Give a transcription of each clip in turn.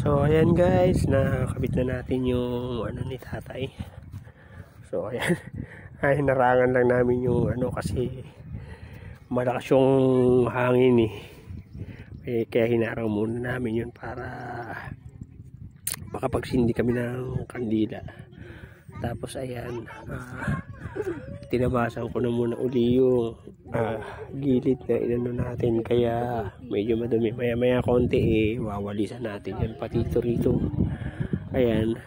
So ayan guys, nakakabit na natin yung ano ni tatay. So ayan, ay narangan lang namin yung ano kasi malakas yung hangin kaya hinarang muna namin yun para makapagsindi kami ng kandila. Tapos ayan, tinabasan ko na muna uli yung gilid na inano natin, kaya medyo madumi. Maya maya konti wawalisan natin yan pati ito rito. Ayan,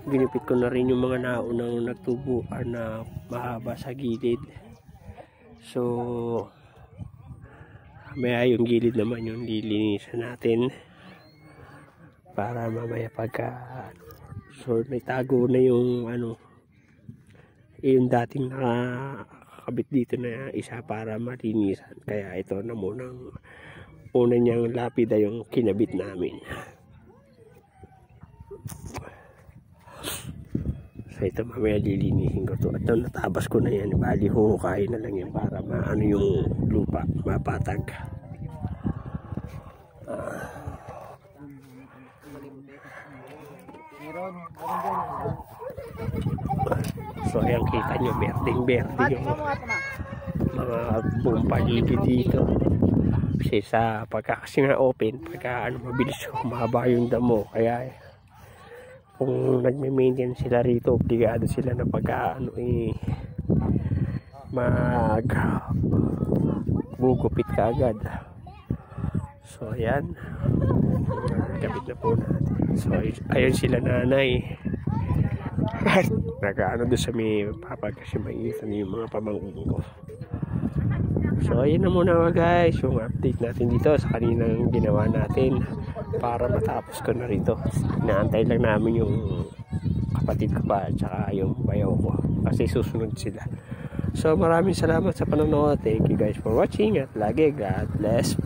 ginipit ko na rin yung mga naunang nagtubuan na mahaba sa gilid. So maya yung gilid naman yung lilinisan natin para mamaya pagka so may tago na yung ano, yung dating nakakabit dito na isa para malinisan. Kaya ito na munang una niyang lapida yung kinabit namin. So ito mamaya lilinisin ko to. At natabas ko na yan, bali huhukayin na lang yan para maano yung lupa mapatag. So ayan, kita nyo berdeng-berde yung mga buong paligid dito. Kasi sa pagkakasi nga open, pagka ano, mabilis humaba yung damo. Kaya kung nagme-maintain sila rito, obligado sila na pagka ano maggugupit ka agad. So ayan, kapit na po natin. So ayun sila nanay. Nag-ano doon sa may papa kasi maiitan yung mga pamangkin ko. So ayun na muna guys, yung update natin dito sa kaninang ginawa natin para matapos ko na rito. Inaantay lang namin yung kapatid ko pa at saka yung bayaw ko kasi susunod sila. So maraming salamat sa panonood. Thank you guys for watching at lagi God bless.